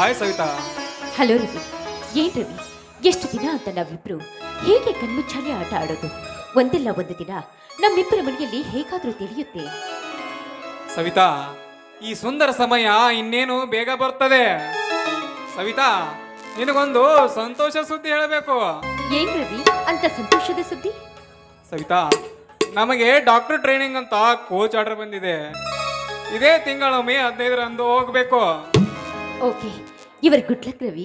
Hi Savita. Hello Ravi. ಏನ್ ರವಿ, ಎಷ್ಟು ದಿನ ಅಂತ ನಾವಿಬ್ರು ಹೇಗೆ ಕಣ್ಮುಚ್ಚಾಲೆ ಆಟ ಆಡೋದು? ಒಂದಲ್ಲ ಒಂದು ದಿನ ನಮ್ಮಿಬ್ಬರ ಮನೆಯಲ್ಲಿ ಹೇಗಾದ್ರೂ ತಿಳಿಯುತ್ತೆ. ಸವಿತಾ, ಈ ಸುಂದರ ಸಮಯ ಇನ್ನೇನು ಬೇಗ ಬರ್ತದೆ. ಸವಿತಾ, ನಿನಗೊಂದು ಸಂತೋಷ ಸುದ್ದಿ ಹೇಳಬೇಕು. ಏನ್ ರವಿ ಅಂತ ಸಂತೋಷದ ಸುದ್ದಿ? ಸವಿತಾ, ನಮಗೆ ಡಾಕ್ಟರ್ ಟ್ರೈನಿಂಗ್ ಅಂತ ಕೋಚ್ ಆರ್ಡರ್ ಬಂದಿದೆ. ಇದೇ ತಿಂಗಳ ಮೇ 15ರಂದು ಹೋಗ್ಬೇಕು. ಓಕೆ, ಇವರ್ ಗುಡ್ ಲಕ್ ರವಿ.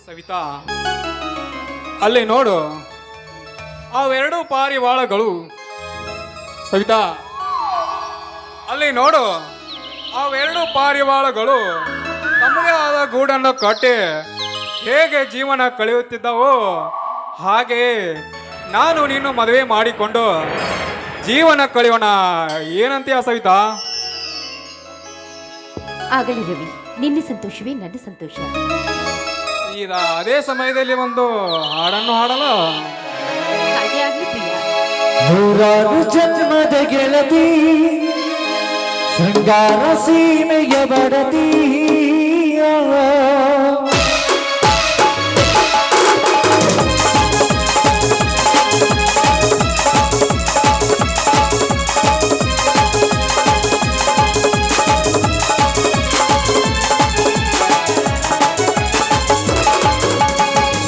ಸವಿತಾ, ಅಲ್ಲಿ ನೋಡು, ಅವೆರಡು ಪಾರಿವಾಳಗಳು. ಸವಿತಾ, ಅಲ್ಲಿ ನೋಡು, ಅವೆರಡು ಪಾರಿವಾಳಗಳು ತಮ್ಮದೇ ಆದ ಗೂಡನ್ನು ಕಟ್ಟಿ ಹೇಗೆ ಜೀವನ ಕಳೆಯುತ್ತಿದ್ದವೋ ಹಾಗೆ ನಾನು ನೀನು ಮದುವೆ ಮಾಡಿಕೊಂಡು ಜೀವನ ಕಳೆಯೋಣ. ಏನಂತೀಯ ಸವಿತಾ? ಆಗಲಿ ರವಿ, ನಿನ್ನ ಸಂತೋಷವೇ ನನ್ನ ಸಂತೋಷ. ಈಗ ಅದೇ ಸಮಯದಲ್ಲಿ ಒಂದು ಹಾಡನ್ನು ಹಾಡಲು. ಹಾಗೆ ಆಗ್ಲಿ ಪ್ರಿಯ. ನೂರಾರು ಜನ್ಮದ ಗೆಳತಿ, ಶೃಂಗಾರ ಸೀಮೆಯ ಬಡತಿ,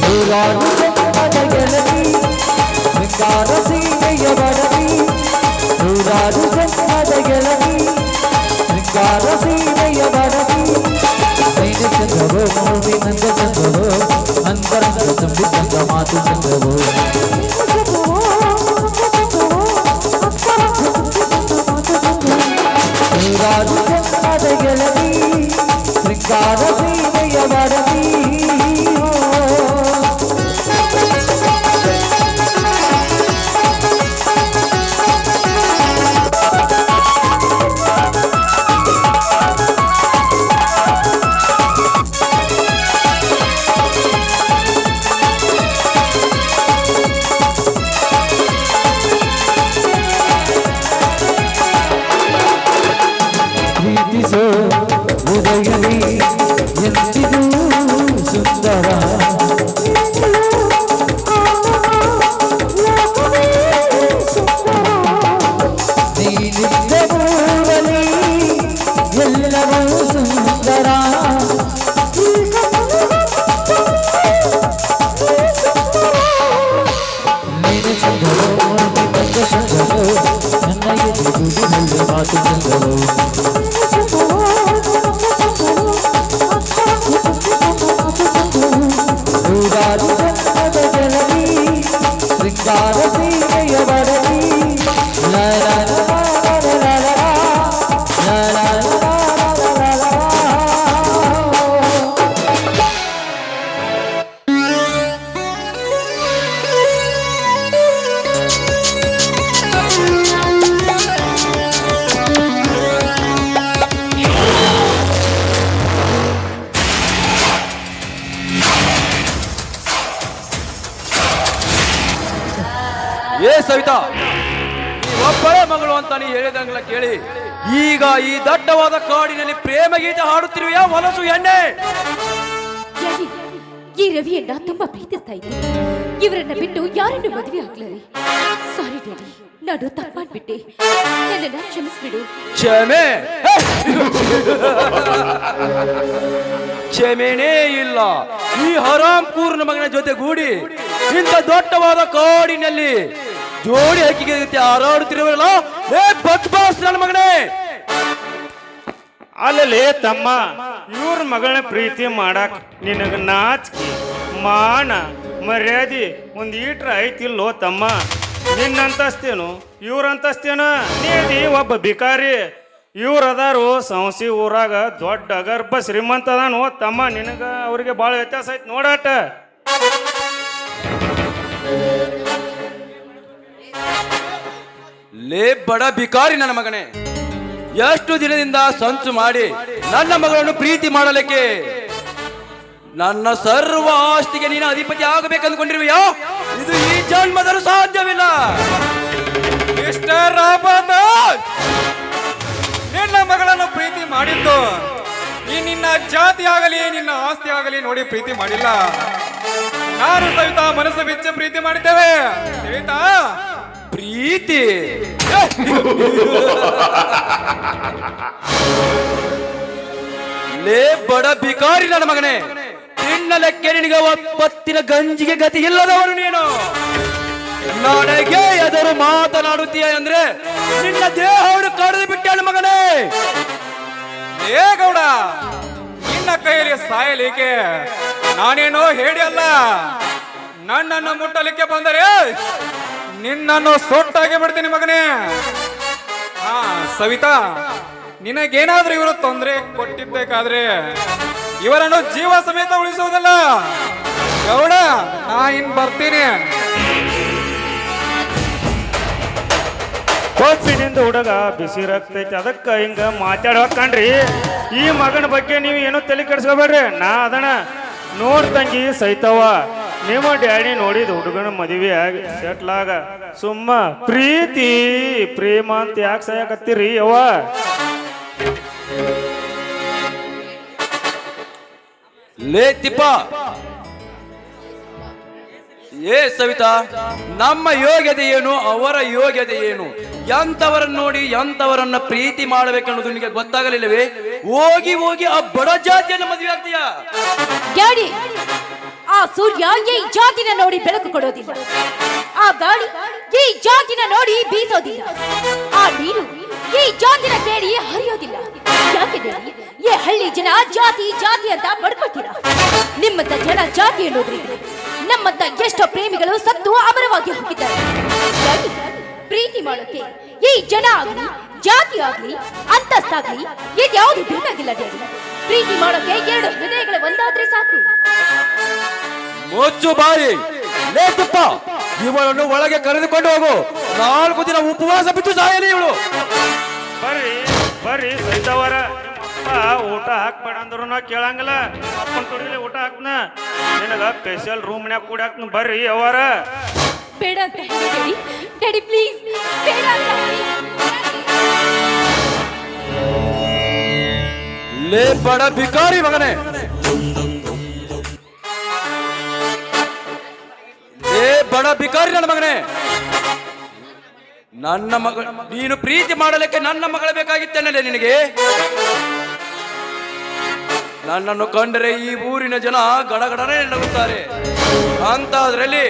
ನೂರಾರು ಜನ್ಮದ ಗೆಳತಿ, ಶೃಂಗಾರ ಸೀಮೆಯ ಬಡತಿ, ನೂರಾರು ಜನ್ಮದ ಗೆಳತಿ, ಶೃಂಗಾರ ಸೀಮೆಯ ಬಡತಿ. ನೀನು ಚಂದ್ರವೋ ಮೋಹಿನಂದ ಚಂದ್ರವೋ, ಅಂತರಂಗ ತುಂಬಿ ಚಂದ್ರ ಮಾತು ಚಂದ್ರವೋ. ನೂರಾರು ಜನ್ಮದ ಗೆಳತಿ, ಶೃಂಗಾರ ಸೀಮೆಯ ಬಡತಿ. ಪ್ರೀತಿಸೋ ಹೃದಯವಿ ಎಂದಿಗೂ ಸುಂದರ, ನೀನಿದ್ದ ಊರಲ್ಲಿ ಎಲ್ಲವೂ ಸುಂದರ. ನೀನು ಚಂದರೋ ಬಂದ ಚಂದರೋ, ನನ್ನ ಎದುರು ಮಾತು ಚಂದರೋ. ನೂರಾರು ಜನ್ಮದ ಗೆಳತಿ, ಶೃಂಗಾರ ಸೀಮೆಯ ಬಡತಿ. ಲಾ ಲಾ ಲಾ ಲಾ ಲಾ ಲಾ ಲಾ, ಲಾ ಲಾ ಲಾ ಲಾ ಲಾ ಲಾ. ಏ ಸವಿತಾ, ಒಬ್ಬಳೇ ಮಗಳು ಅಂತ ನೀ ಹೇಳಿದಂಗಲ್ಲ ಕೇಳಿ, ಈಗ ಈ ದಟ್ಟವಾದ ಕಾಡಿನಲ್ಲಿ ಪ್ರೇಮ ಗೀತೆ ಹಾಡುತ್ತಿರುವೆಯಾ ಹೊಲಸು ಎಣ್ಣೆ? ಯಾಕೆ? ಈ ರವಿಯನ್ನ ತುಂಬಾ ಪ್ರೀತಿಸ್ತಾ ಇದ್ದೀನಿ. ಇವರನ್ನ ಬಿಟ್ಟು ಯಾರನ್ನು ಮದುವೆ ಆಗ್ಲಾರೆ. ಸಾರಿ ರವಿ, ನಾನು ತಪ್ಪು ಮಾಡ್ಬಿಟ್ಟೆ, ನನ್ನನ್ನ ಕ್ಷಮಿಸ್ಬಿಡು. ಕ್ಷಮೆ? ಕ್ಷಮೆನೇ ಇಲ್ಲ. ಈ ಹರಾಮ್ ಕೂರ್ನ ಮಗನ ಜೊತೆಗೂಡಿ ಇಂಥ ದೊಡ್ಡವಾದ ಕಾಡಿನಲ್ಲಿ ಜೋಡಿ ಹಕ್ಕಿಗೆ ಹಾರಾಡುತ್ತಿರುವಲ್ಲ, ಏ ಬದ್ಮಾಸ್ ನನ್ನ ಮಗನೇ. ಅಲ್ಲಲೇ ತಮ್ಮ, ಇವ್ರ ಮಗಳನ್ನ ಪ್ರೀತಿ ಮಾಡಕ್ ನಿನಗ ನಾಚಿಕೆ ಮಾನ ಮರ್ಯಾದೆ ಒಂದ್ ಈಟ್ರ ಐತಿಲ್ಲೋ ತಮ್ಮ? ನಿನ್ನಂತಸ್ತೇನು ಇವ್ರಂತಸ್ತೇನ? ನೀದಿ ಒಬ್ಬ ಬಿಕಾರಿ. ಇವ್ರದಾರು ಸಂಸಿ ಊರಾಗ ದೊಡ್ಡ ಗರ್ಭ ಶ್ರೀಮಂತ ಅದಾನು ತಮ್ಮ. ನಿನಗ ಅವ್ರಿಗೆ ಭಾಳ ವ್ಯತ್ಯಾಸ ಐತಿ ನೋಡಾಟ. ಲೇ ಬಡ ಬಿಕಾರಿ ನನ್ನ ಮಗನೇ, ಎಷ್ಟು ದಿನದಿಂದ ಸಂಚು ಮಾಡಿ ನನ್ನ ಮಗಳನ್ನು ಪ್ರೀತಿ ಮಾಡಲಿಕ್ಕೆ ನನ್ನ ಸರ್ವ ಆಸ್ತಿಗೆ ನೀನು ಅಧಿಪತಿ ಆಗಬೇಕಂದ್ಕೊಂಡಿರುವೆಯೋ? ಇದು ಈ ಜನ್ಮದಲ್ಲೂ ಸಾಧ್ಯವಿಲ್ಲ. ಮಿಸ್ಟರ್ ರಾಮದಾಸ್, ನಿನ್ನ ಮಗಳನ್ನು ನಿನ್ನ ಜಾತಿ ಆಗಲಿ ನಿನ್ನ ಆಸ್ತಿ ಆಗಲಿ ನೋಡಿ ಪ್ರೀತಿ ಮಾಡಿಲ್ಲ. ನಾನು ಸವಿತಾ ಮನಸ್ಸು ಬಿಚ್ಚ ಪ್ರೀತಿ ಮಾಡಿದ್ದೇವೆ. ತಿಳಿತಾ? ಪ್ರೀತಿ ಲೇ ಬಡ ಬಿಕಾರಿ ನನ್ನ ಮಗನೇ, ತಿನ್ನಲಕ್ಕೆ ನಿನಗೆ ಒಪ್ಪತ್ತಿನ ಗಂಜಿಗೆ ಗತಿ ಇಲ್ಲದವನು ನೀನು. ನನಗೆ ಎದುರು ಮಾತನಾಡುತ್ತೀಯ ಅಂದ್ರೆ ನಿನ್ನ ದೇಹವನ್ನು ಕಡಿದು ಬಿಟ್ಟೆ ನನ್ನ ಮಗನೇ. ಏ ಗೌಡ, ನಿನ್ನ ಕೈಯಲ್ಲಿ ಸಾಯಲಿಕ್ಕೆ ನಾನೇನೋ ಹೇಳಿ ಅಲ್ಲ. ನನ್ನನ್ನು ಮುಟ್ಟಲಿಕ್ಕೆ ಬಂದರೆ ನಿನ್ನನ್ನು ಸೊಟ್ಟಾಗಿ ಬಿಡ್ತೀನಿ ಮಗನೇ. ಹಾ ಸವಿತಾ, ನಿನಗೇನಾದ್ರೂ ಇವರು ತೊಂದರೆ ಕೊಟ್ಟಿದ್ದೇಕಾದ್ರೆ ಇವರನ್ನು ಜೀವ ಸಮೇತ ಉಳಿಸುವುದಲ್ಲ. ಗೌಡ, ನಾ ಇನ್ ಬರ್ತೀನಿ. ಕೊಪ್ಪಿನಿಂದ ಹುಡುಗ ಬಿಸಿ ರಕ್ತೈತಿ, ಅದಕ್ಕೆ ಹಿಂಗ ಮಾತಾಡ್ಬೇಕಂಡ್ರಿ. ಈ ಮಗನ ಬಗ್ಗೆ ನೀವು ಏನೂ ತಲೆ ಕೆಡಿಸ್ಕೋಬೇಡ್ರಿ. ನಾ ಅದನ್ನ ನೋಡ್ ತಂಗಿ ಸೈತವ, ನಿಮ್ಮ ಡ್ಯಾಡಿ ನೋಡಿದ ಹುಡುಗನ ಮದುವೆ ಆಗಿ ಸೆಟ್ಲಾಗ ಸುಮ್ಮ ಪ್ರೀತಿ ಪ್ರೇಮ ಅಂತ ಯಾಕೆ ಸಾಯಕತ್ತೀರಿ ಯವ್ವ? ಲೇ ತಿಪ್ಪ, ಏ ಸವಿತಾ, ನಮ್ಮ ಯೋಗ್ಯತೆ ಏನು, ಅವರ ಯೋಗ್ಯತೆ ಏನು, ಎಂತವರನ್ನು ನೋಡಿ ಎಂತವರನ್ನ ಪ್ರೀತಿ ಮಾಡಬೇಕನ್ನೋದು ನಿನಗೆ ಗೊತ್ತಾಗಲಿಲ್ಲವೇ? ಹೋಗಿ ಹೋಗಿ ಆ ಬಡ ಜಾತಿಯನ್ನು ಮದುವೆ ಆಗ್ತೀಯ. ಡ್ಯಾಡಿ, ಆ ಸೂರ್ಯ ಈ ಜಾತಿನ ನೋಡಿ ಬೆಳಕು ಕೊಡೋದಿಲ್ಲ. ಆ ಗಾಳಿ ಈ ಜಾತಿನ ನೋಡಿ ಬೀಸೋದಿಲ್ಲ. ಆ ನೀರು ಈ ಜಾತಿನ ಕೇಳಿ ಹರಿಯೋದಿಲ್ಲ. ಯಾಕೆ ಡ್ಯಾಡಿ ಈ ಹಳ್ಳಿ ಜನ ಜಾತಿ ಜಾತಿ ಅಂತ ಬಡ್ಕೊತೀರಾ? ನಿಮ್ಮಂತ ಜನ ಜಾತಿ ಅನ್ನೋದ್ರಿಂದ ನಮ್ಮಂತ ಎಷ್ಟೋ ಪ್ರೇಮಿಗಳು ಸತ್ತು ಅಮರವಾಗಿ ಹೋಗಿದ್ದಾರೆ. ಡ್ಯಾಡಿ, ಪ್ರೀತಿ ಮಾಡೋಕೆ ಈ ಜನ ಆಗ್ಲಿ ಜಾತಿ ಆಗ್ಲಿ ಅಂತಸ್ತಾಗ್ಲಿ ಇದ್ಯಾವುದು ಬೇಕಾಗಿಲ್ಲ ಡ್ಯಾಡಿ. ಪ್ರೀತಿ ಮಾಡೋಕೆ ಎರಡು ಹೃದಯಗಳ ಒಂದಾದ್ರೆ ಸಾಕು. ಮುಚ್ಚು ಬಾಯಿ. ಲೇ ತಿಪ್ಪ, ಇವಳನ್ನು ಒಳಗೆ ಕರೆದುಕೊಂಡು ಹೋಗು. 4 ದಿನ ಉಪವಾಸ ಬಿಟ್ಟು ಸಾಯಲಿ ಇವಳು. ಬರ್ರಿ ಬರ್ರಿ ಸೈತವರ, ಊಟ ಹಾಕ್ಬೇಡ ಅಂದ್ರು ನಾ ಕೇಳಂಗಿಲ್ಲ. ಅಪ್ಪನ ತೊಡಿಲಿ ಊಟ ಹಾಕ್ನ, ನಿನಗ ಸ್ಪೆಷಲ್ ರೂಮ್ನ್ಯಾಗ ಕೂಡ ಹಾಕ್ನ. ಬರ್ರಿ ಅವರ. ಬೇಡ ಅಂತ ಹೇಳಿ ಡ್ಯಾಡಿ. ಡ್ಯಾಡಿ ಪ್ಲೀಸ್ ಬೇಡ ಅಂತ ಹೇಳಿ. ಲೇ ಬಡ ಬಿಕಾರಿ ಮಗನೇ, ಲೇ ಬಡ ಬಿಕಾರಿ ನನ್ನ ಮಗನೇ, ನನ್ನ ಮಗ ನೀನು ಪ್ರೀತಿ ಮಾಡಲಿಕ್ಕೆ ನನ್ನ ಮಗಳ ಬೇಕಾಗಿತ್ತೇನಲ್ಲ ನಿನಗೆ? ನನ್ನನ್ನು ಕಂಡರೆ ಈ ಊರಿನ ಜನ ಗಡಗಡನೆ ನಗುತ್ತಾರೆ. ಅಂತಾದ್ರಲ್ಲಿ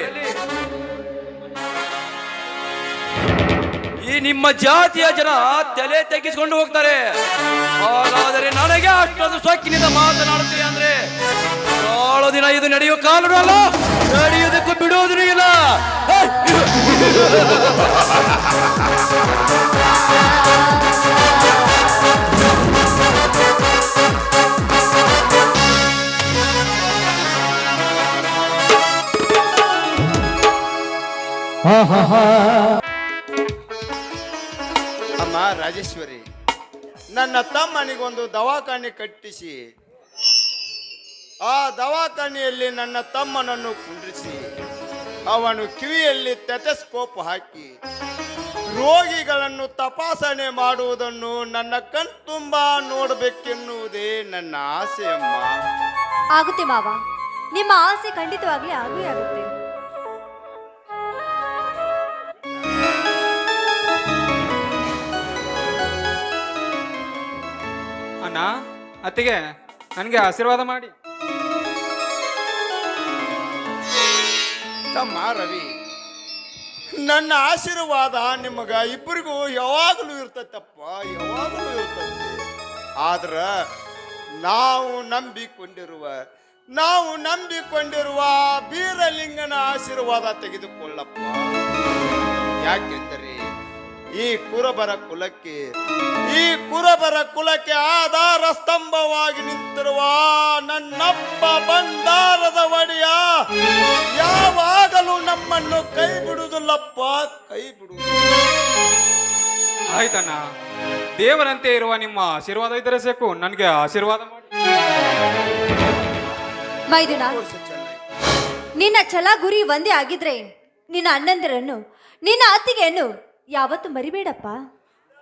ಈ ನಿಮ್ಮ ಜಾತಿಯ ಜನ ತಲೆ ತೆಗೆಸಿಕೊಂಡು ಹೋಗ್ತಾರೆ. ಹಾಗಾದರೆ ನನಗೆ ಅಷ್ಟೊಂದು ಸೊಕ್ಕಿನಿಂದ ಮಾತನಾಡುತ್ತೀರಿ ಅಂದ್ರೆ 7 ದಿನ ಇದು ನಡೆಯುವ ಕಾಲನೂ ಅಲ್ಲ, ನಡೆಯುವುದಕ್ಕೂ ಬಿಡುವುದೂ ಇಲ್ಲ. ಅಮ್ಮ ರಾಜೇಶ್ವರಿ, ನನ್ನ ತಮ್ಮನಿಗೊಂದು ದವಾಖಾನೆ ಕಟ್ಟಿಸಿ ಆ ದವಾಖಾನೆಯಲ್ಲಿ ನನ್ನ ತಮ್ಮನನ್ನು ಕುಂಡ್ರಿಸಿ ಅವನು ಕಿವಿಯಲ್ಲಿ ಟೆಟಸ್ಕೋಪ್ ಹಾಕಿ ರೋಗಿಗಳನ್ನು ತಪಾಸಣೆ ಮಾಡುವುದನ್ನು ನನ್ನ ಕಣ್ತುಂಬ ನೋಡಬೇಕೆನ್ನುವುದೇ ನನ್ನ ಆಸೆ ಅಮ್ಮ. ಆಗುತ್ತೆ ಮಾವ, ನಿಮ್ಮ ಆಸೆ ಖಂಡಿತವಾಗ್ಲೂ ಆಗೇ ಆಗುತ್ತೆ. ಅಣ್ಣ, ಅತ್ತಿಗೆ ನನಗೆ ಆಶೀರ್ವಾದ ಮಾಡಿ. ತಮ್ಮ ರವಿ, ನನ್ನ ಆಶೀರ್ವಾದ ನಿಮಗ ಇಬ್ಬರಿಗೂ ಯಾವಾಗಲೂ ಇರ್ತೈತಪ್ಪ, ಯಾವಾಗಲೂ ಇರ್ತೈತಿ. ಆದ್ರ ನಾವು ನಂಬಿಕೊಂಡಿರುವ ಬೀರಲಿಂಗನ ಆಶೀರ್ವಾದ ತೆಗೆದುಕೊಳ್ಳಪ್ಪ. ಯಾಕೆಂದರೆ ಈ ಕುರುಬರ ಕುಲಕ್ಕೆ ಆಧಾರ ಸ್ತಂಭವಾಗಿ ನಿಂತಿರುವ ನನ್ನಪ್ಪ ಬಂಡಾರದ ಒಡೆಯ ಯಾವಾಗಲೂ ನಮ್ಮನ್ನು ಕೈ ಬಿಡುವುದಿಲ್ಲಪ್ಪ, ಕೈ ಬಿಡುವುದಿಲ್ಲ. ಆಯ್ತಣ್ಣ, ದೇವರಂತೆ ಇರುವ ನಿಮ್ಮ ಆಶೀರ್ವಾದ ಇದ್ದರೆ ಸಾಕು. ನನಗೆ ಆಶೀರ್ವಾದ ಮಾಡಿ. ಮೈದುನ, ನಿನ್ನ ಛಲ ಗುರಿ ಒಂದೇ ಆಗಿದ್ರೆ ನಿನ್ನ ಅಣ್ಣಂದಿರನ್ನು ನಿನ್ನ ಅತ್ತಿಗೆಯನ್ನು ಯಾವತ್ತು ಮರಿಬೇಡಪ್ಪ.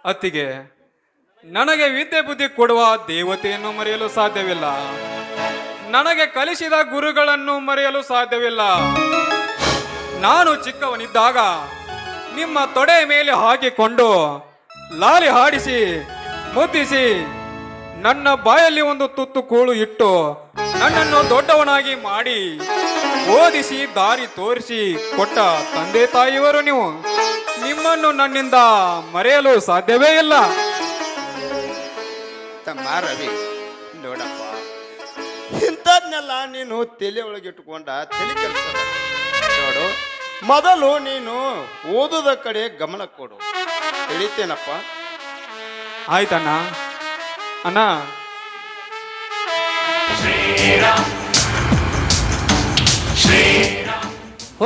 ಅತ್ತಿಗೆ, ನನಗೆ ವಿದ್ಯೆ ಬುದ್ಧಿ ಕೊಡುವ ದೇವತೆಯನ್ನು ಮರೆಯಲು ಸಾಧ್ಯವಿಲ್ಲ. ನನಗೆ ಕಲಿಸಿದ ಗುರುಗಳನ್ನು ಮರೆಯಲು ಸಾಧ್ಯವಿಲ್ಲ. ನಾನು ಚಿಕ್ಕವನಿದ್ದಾಗ ನಿಮ್ಮ ತೊಡೆ ಮೇಲೆ ಹಾಕಿಕೊಂಡು ಲಾಲಿ ಹಾಡಿಸಿ ಮುದ್ದಿಸಿ ನನ್ನ ಬಾಯಲ್ಲಿ ಒಂದು ತುತ್ತು ಕೂಳು ಇಟ್ಟು ನನ್ನನ್ನು ದೊಡ್ಡವನಾಗಿ ಮಾಡಿ ಓದಿಸಿ ದಾರಿ ತೋರಿಸಿ ಕೊಟ್ಟ ತಂದೆ ತಾಯಿಯವರು ನೀವು. ನಿಮ್ಮನ್ನು ನನ್ನಿಂದ ಮರೆಯಲು ಸಾಧ್ಯವೇ ಇಲ್ಲ. ತಮ್ಮ ರವಿ, ನೋಡಪ್ಪ, ಇಂಥದ್ನೆಲ್ಲ ನೀನು ತಲೆ ಒಳಗೆ ಇಟ್ಕೊಂಡ ತಲೆ ಕೆಲಸ ನೋಡು. ಮೊದಲು ನೀನು ಓದುದ ಕಡೆ ಗಮನ ಕೊಡು, ತಿಳಿತೇನಪ್ಪ? ಆಯ್ತಣ್ಣ. ಅಣ್ಣ,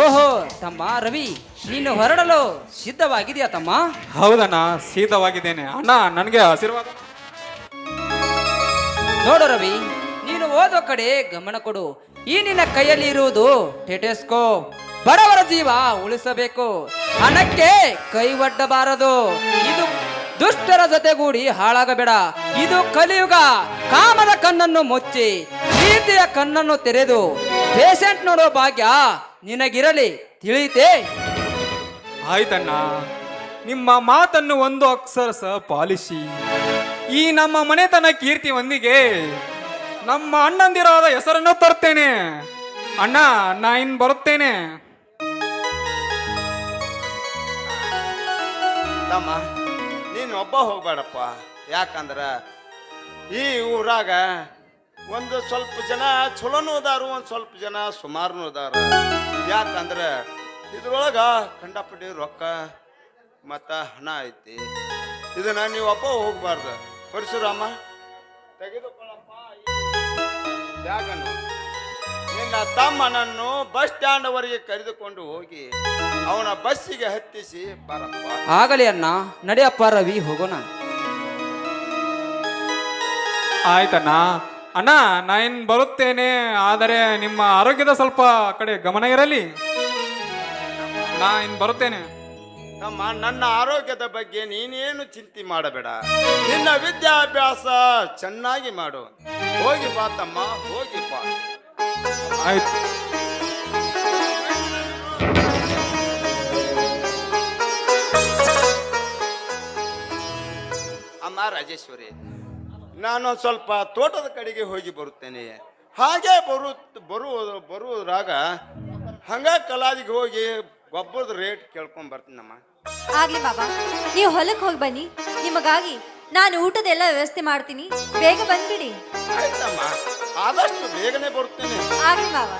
ಓಹೋ ತಮ್ಮ ರವಿ, ನೀನು ಹೊರಡಲು ಸಿದ್ಧವಾಗಿದೆಯಾ ತಮ್ಮ? ಹೌದಣ್ಣ, ಸಿದ್ಧವಾಗಿದ್ದೇನೆ. ಅಣ್ಣ, ನನಗೆ ಆಶೀರ್ವಾದ. ನೋಡು ರವಿ, ನೀನು ಓದೋ ಕಡೆ ಗಮನ ಕೊಡು. ಈ ನಿನ್ನ ಕೈಯಲ್ಲಿ ಇರುವುದು ಟೆಟೆಸ್ಕೋಪ್. ಬಡವರ ಜೀವ ಉಳಿಸಬೇಕು, ಹಣಕ್ಕೆ ಕೈ ಒಡ್ಡಬಾರದು. ಇದು ದುಷ್ಟರ ಜೊತೆಗೂಡಿ ಹಾಳಾಗಬೇಡ. ಇದು ಕಲಿಯುಗ. ಕಾಮದ ಕಣ್ಣನ್ನು ಮುಚ್ಚಿ ಪ್ರೀತಿಯ ಕಣ್ಣನ್ನು ತೆರೆದು ಪೇಷಂಟ್ ನೋಡೋ ಭಾಗ್ಯ ನಿನಗಿರಲಿ, ತಿಳಿತೇ? ಆಯ್ತಣ್ಣ, ನಿಮ್ಮ ಮಾತನ್ನು ಒಂದು ಅಕ್ಷರ ಸಹ ಪಾಲಿಸಿ ಈ ನಮ್ಮ ಮನೆತನ ಕೀರ್ತಿಯೊಂದಿಗೆ ನಮ್ಮ ಅಣ್ಣಂದಿರಾದ ಹೆಸರನ್ನು ತರ್ತೇನೆ. ಅಣ್ಣ, ನಾ ಇನ್ ಬರುತ್ತೇನೆ. ತಮ್ಮ, ನೀನು ಒಬ್ಬ ಹೋಗ್ಬೇಡಪ್ಪ. ಯಾಕಂದ್ರ ಈ ಊರಾಗ ಒಂದು ಸ್ವಲ್ಪ ಜನ ಚಲೋನು ಅದಾರು, ಒಂದು ಸ್ವಲ್ಪ ಜನ ಸುಮಾರುನು ಅದಾರ. ಯಾಕಂದ್ರ ಇದ್ರೊಳಗ ಕಂಡಪಟ್ಟಿ ರೊಕ್ಕ ಮತ್ತ ಹಣ ಐತಿ. ಇದನ್ನ ನೀವು ಒಬ್ಬ ಹೋಗ್ಬಾರ್ದು. ಪರಶುರಾಮ, ತೆಗೆದುಕೊಳ್ಳಪ್ಪ ಈ ಬ್ಯಾಗನ್ನು. ನಿನ್ನ ತಮ್ಮನನ್ನು ಬಸ್ ಸ್ಟ್ಯಾಂಡ್ ವರೆಗೆ ಕರೆದುಕೊಂಡು ಹೋಗಿ ಅವನ ಬಸ್ಸಿಗೆ ಹತ್ತಿಸಿ ಬಾರಪ್ಪ. ಆಗಲಿ ಅಣ್ಣ, ನಡೆಯಪ್ಪ ರವಿ, ಹೋಗೋಣ. ಆಯ್ತಣ್ಣ. ಅಣ್ಣ, ನಾ ಇನ್ ಬರುತ್ತೇನೆ. ಆದರೆ ನಿಮ್ಮ ಆರೋಗ್ಯದ ಸ್ವಲ್ಪ ಕಡೆ ಗಮನ ಇರಲಿ. ನಾ ಇನ್ ಬರುತ್ತೇನೆ. ತಮ್ಮ, ನನ್ನ ಆರೋಗ್ಯದ ಬಗ್ಗೆ ನೀನೇನು ಚಿಂತೆ ಮಾಡಬೇಡ. ನಿನ್ನ ವಿದ್ಯಾಭ್ಯಾಸ ಚೆನ್ನಾಗಿ ಮಾಡು. ಹೋಗಿ ಬಾ ತಮ್ಮ, ಹೋಗಿ ಬಾ. ಆಯ್ತು. ಅಮ್ಮ ರಾಜೇಶ್ವರಿ, ನಾನು ಸ್ವಲ್ಪ ತೋಟದ ಕಡೆಗೆ ಹೋಗಿ ಬರುತ್ತೇನೆ. ಹಾಗೆ ಬರುವುದ್ರಾಗ ಹಂಗ ಕಲಾದಿಗೆ ಹೋಗಿ ಗೊಬ್ಬರದ ರೇಟ್ ಕೇಳ್ಕೊಂಡ್ ಬರ್ತೀನಮ್ಮ. ಆಗ್ಲಿ ಬಾಬಾ, ನೀವು ಹೊಲಕ್ಕೆ ಹೋಗಿ ಬನ್ನಿ. ನಿಮಗಾಗಿ ನಾನು ಊಟದೆಲ್ಲ ವ್ಯವಸ್ಥೆ ಮಾಡ್ತೀನಿ. ಬೇಗ ಬಂದ್ಬಿಡಿ. ಆಯ್ತಮ್ಮ, ಆದಷ್ಟು ಬೇಗನೆ ಬರುತ್ತೇನೆ. ಆಗ್ಲಿ ಬಾಬಾ.